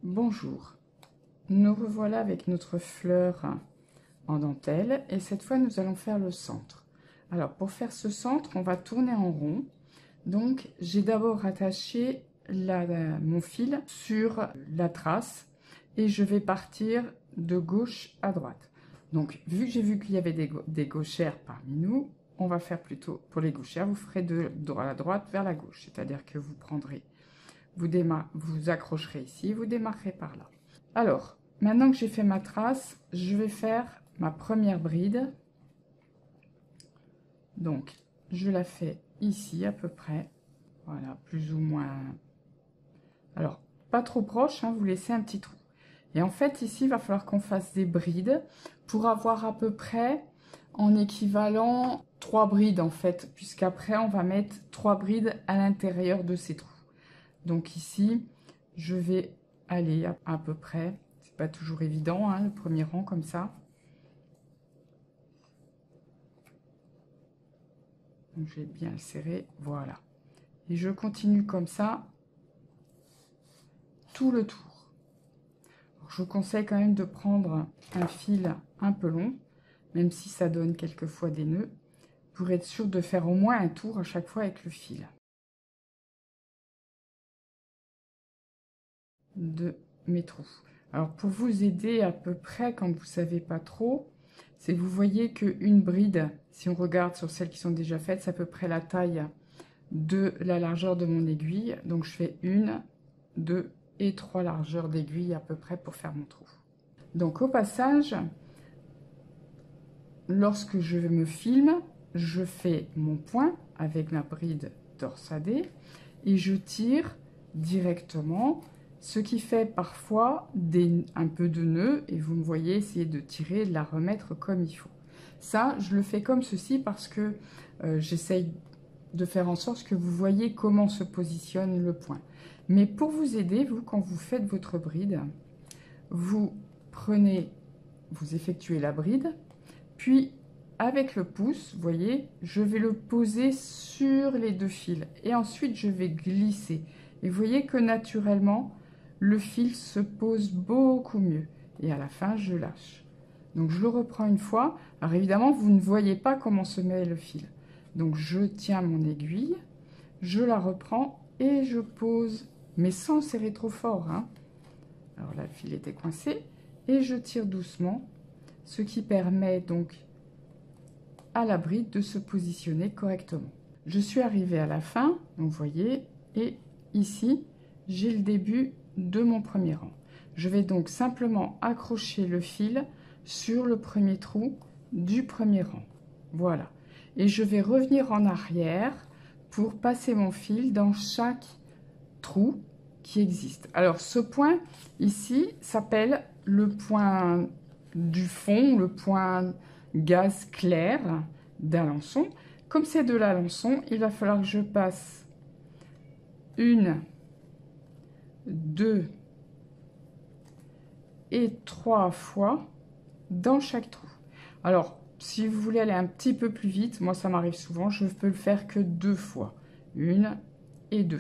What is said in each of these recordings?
Bonjour, nous revoilà avec notre fleur en dentelle et cette fois nous allons faire le centre. Alors pour faire ce centre, on va tourner en rond. Donc j'ai d'abord attaché mon fil sur la trace et je vais partir de gauche à droite. Donc vu que j'ai vu qu'il y avait des gauchères parmi nous, on va faire plutôt pour les gauchères, vous ferez de la droite vers la gauche, c'est-à-dire que vous prendrez vous accrocherez ici, vous démarrerez par là. Alors, maintenant que j'ai fait ma trace, je vais faire ma première bride. Donc, je la fais ici à peu près. Voilà, plus ou moins. Alors, pas trop proche, hein, vous laissez un petit trou. Et en fait, ici, il va falloir qu'on fasse des brides pour avoir à peu près en équivalent 3 brides en fait, puisqu'après, on va mettre 3 brides à l'intérieur de ces trous. Donc ici, je vais aller à peu près, c'est pas toujours évident, hein, le premier rang comme ça. Donc je vais bien le serrer, voilà. Et je continue comme ça, tout le tour. Alors, je vous conseille quand même de prendre un fil un peu long, même si ça donne quelquefois des nœuds, pour être sûr de faire au moins un tour à chaque fois avec le fil. De mes trous. Alors pour vous aider à peu près quand vous savez pas trop, c'est vous voyez qu'une bride, si on regarde sur celles qui sont déjà faites, c'est à peu près la taille de la largeur de mon aiguille. Donc je fais 1, 2 et 3 largeurs d'aiguille à peu près pour faire mon trou. Donc au passage, lorsque je me filme, je fais mon point avec la bride torsadée et je tire directement, ce qui fait parfois un peu de nœud et vous me voyez essayer de tirer, de la remettre comme il faut. Ça, je le fais comme ceci parce que j'essaye de faire en sorte que vous voyez comment se positionne le point. Mais pour vous aider, vous, quand vous faites votre bride, vous effectuez la bride, puis avec le pouce, vous voyez, je vais le poser sur les deux fils et ensuite je vais glisser. Et vous voyez que naturellement, le fil se pose beaucoup mieux. Et à la fin, je lâche. Donc je le reprends une fois. Alors évidemment, vous ne voyez pas comment se met le fil. Donc je tiens mon aiguille, je la reprends et je pose, mais sans serrer trop fort, hein. Alors là, le fil était coincé et je tire doucement, ce qui permet donc à la bride de se positionner correctement. Je suis arrivée à la fin, donc vous voyez, et ici, j'ai le début de mon premier rang. Je vais donc simplement accrocher le fil sur le premier trou du premier rang. Voilà. Et je vais revenir en arrière pour passer mon fil dans chaque trou qui existe. Alors, ce point ici s'appelle le point du fond, le point gaz clair d'Alençon. Comme c'est de l'Alençon, il va falloir que je passe 1, 2 et 3 fois dans chaque trou. Alors, si vous voulez aller un petit peu plus vite, moi ça m'arrive souvent, je peux le faire que 2 fois. 1 et 2.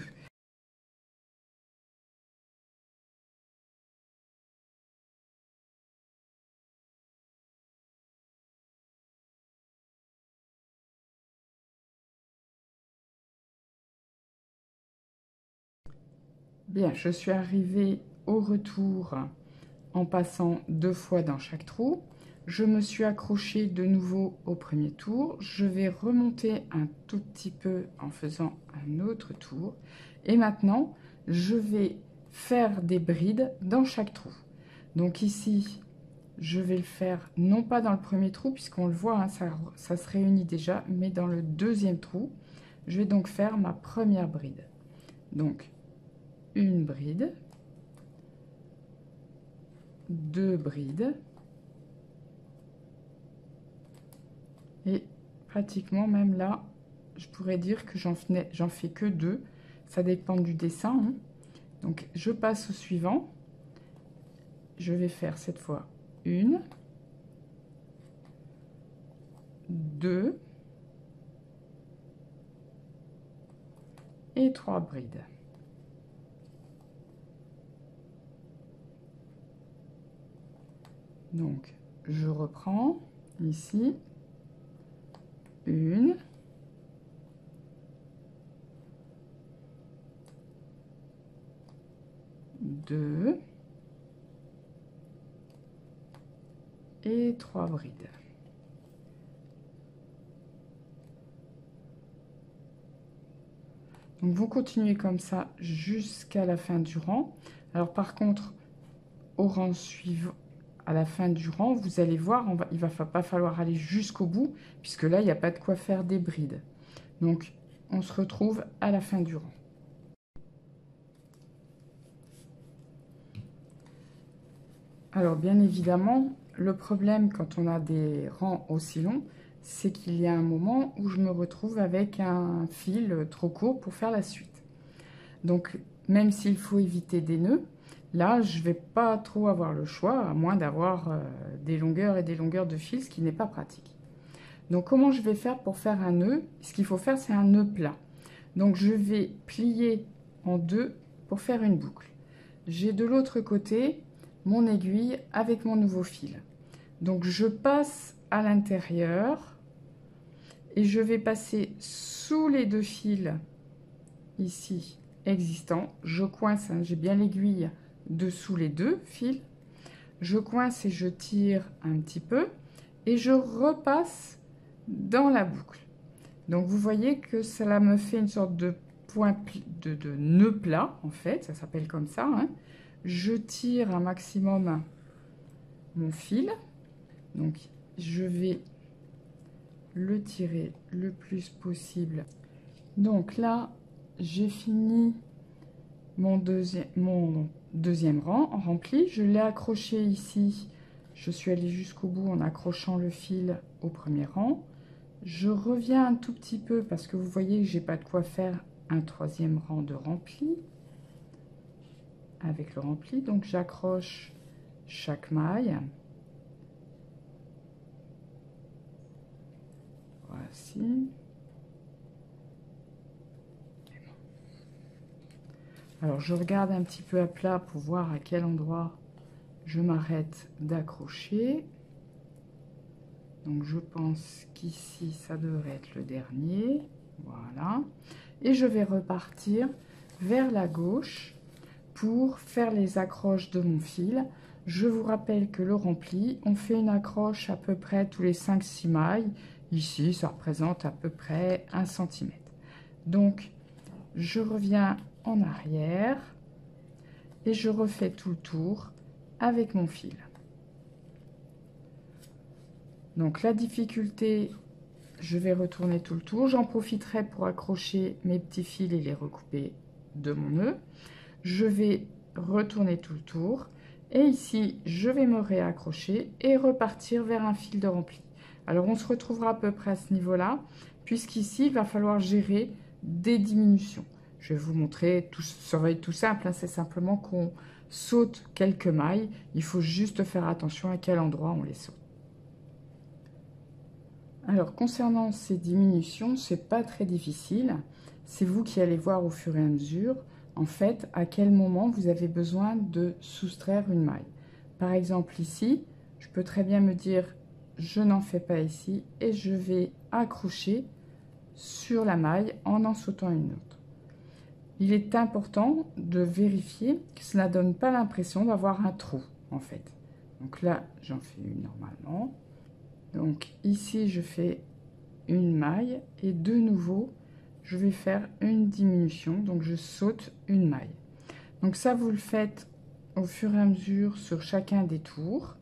Bien, je suis arrivée au retour en passant 2 fois dans chaque trou. Je me suis accrochée de nouveau au premier tour. Je vais remonter un tout petit peu en faisant un autre tour. Et maintenant, je vais faire des brides dans chaque trou. Donc ici, je vais le faire non pas dans le premier trou, puisqu'on le voit, hein, ça se réunit déjà, mais dans le deuxième trou. Je vais donc faire ma première bride. Donc, une bride, 2 brides, et pratiquement même là, je pourrais dire que j'en fais que 2, ça dépend du dessin, hein. Donc je passe au suivant, je vais faire cette fois 1, 2 et 3 brides. Donc, je reprends ici. 1, 2 et 3 brides. Donc vous continuez comme ça jusqu'à la fin du rang. Alors par contre, au rang suivant, à la fin du rang, vous allez voir, il va pas falloir aller jusqu'au bout, puisque là, il n'y a pas de quoi faire des brides. Donc on se retrouve à la fin du rang. Alors bien évidemment, le problème quand on a des rangs aussi longs, c'est qu'il y a un moment où je me retrouve avec un fil trop court pour faire la suite. Donc même s'il faut éviter des nœuds, là je ne vais pas trop avoir le choix, à moins d'avoir des longueurs et des longueurs de fil, ce qui n'est pas pratique. Donc comment je vais faire pour faire un nœud? Ce qu'il faut faire, c'est un nœud plat. Donc je vais plier en deux pour faire une boucle. J'ai de l'autre côté mon aiguille avec mon nouveau fil. Donc je passe à l'intérieur et je vais passer sous les deux fils ici existants. Je coince, hein, j'ai bien l'aiguille dessous les deux fils. Je coince et je tire un petit peu et je repasse dans la boucle. Donc vous voyez que cela me fait une sorte de point de nœud plat en fait, ça s'appelle comme ça, hein. Je tire un maximum mon fil, donc je vais le tirer le plus possible. Donc là j'ai fini mon deuxième rang rempli, je l'ai accroché ici, je suis allée jusqu'au bout en accrochant le fil au premier rang. Je reviens un tout petit peu parce que vous voyez que j'ai pas de quoi faire un troisième rang de rempli avec le rempli, donc j'accroche chaque maille. Voici. Alors je regarde un petit peu à plat pour voir à quel endroit je m'arrête d'accrocher. Donc je pense qu'ici ça devrait être le dernier, voilà. Et je vais repartir vers la gauche pour faire les accroches de mon fil. Je vous rappelle que le rempli, on fait une accroche à peu près tous les 5-6 mailles. Ici, ça représente à peu près 1 cm. Donc, je reviens en arrière et je refais tout le tour avec mon fil. Donc, la difficulté, je vais retourner tout le tour. J'en profiterai pour accrocher mes petits fils et les recouper de mon nœud. Je vais retourner tout le tour et ici je vais me réaccrocher et repartir vers un fil de rempli. Alors on se retrouvera à peu près à ce niveau là, puisqu'ici il va falloir gérer des diminutions. Je vais vous montrer, ça va être tout simple, hein, c'est simplement qu'on saute quelques mailles, il faut juste faire attention à quel endroit on les saute. Alors concernant ces diminutions, c'est pas très difficile, c'est vous qui allez voir au fur et à mesure. En fait, à quel moment vous avez besoin de soustraire une maille. Par exemple ici, je peux très bien me dire, je n'en fais pas ici et je vais accrocher sur la maille en sautant une autre. Il est important de vérifier que cela ne donne pas l'impression d'avoir un trou en fait. Donc là, j'en fais une normalement. Donc ici, je fais une maille et de nouveau, je vais faire une diminution, donc je saute une maille. Donc ça, vous le faites au fur et à mesure sur chacun des tours.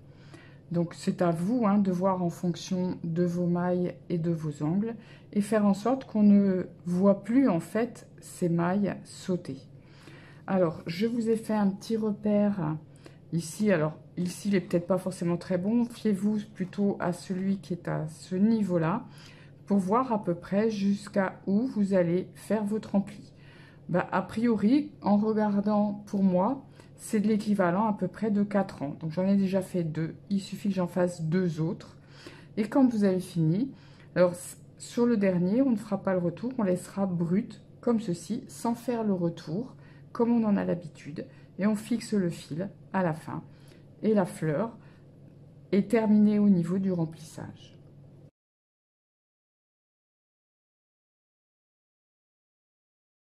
Donc c'est à vous hein, de voir en fonction de vos mailles et de vos angles et faire en sorte qu'on ne voit plus en fait ces mailles sauter. Alors je vous ai fait un petit repère ici. Alors ici il est peut-être pas forcément très bon, fiez-vous plutôt à celui qui est à ce niveau là pour voir à peu près jusqu'à où vous allez faire votre rempli. Bah, a priori, en regardant pour moi, c'est de l'équivalent à peu près de 4 rangs. Donc j'en ai déjà fait 2, il suffit que j'en fasse 2 autres. Et quand vous avez fini, alors sur le dernier, on ne fera pas le retour, on laissera brut comme ceci, sans faire le retour, comme on en a l'habitude. Et on fixe le fil à la fin et la fleur. est terminé au niveau du remplissage.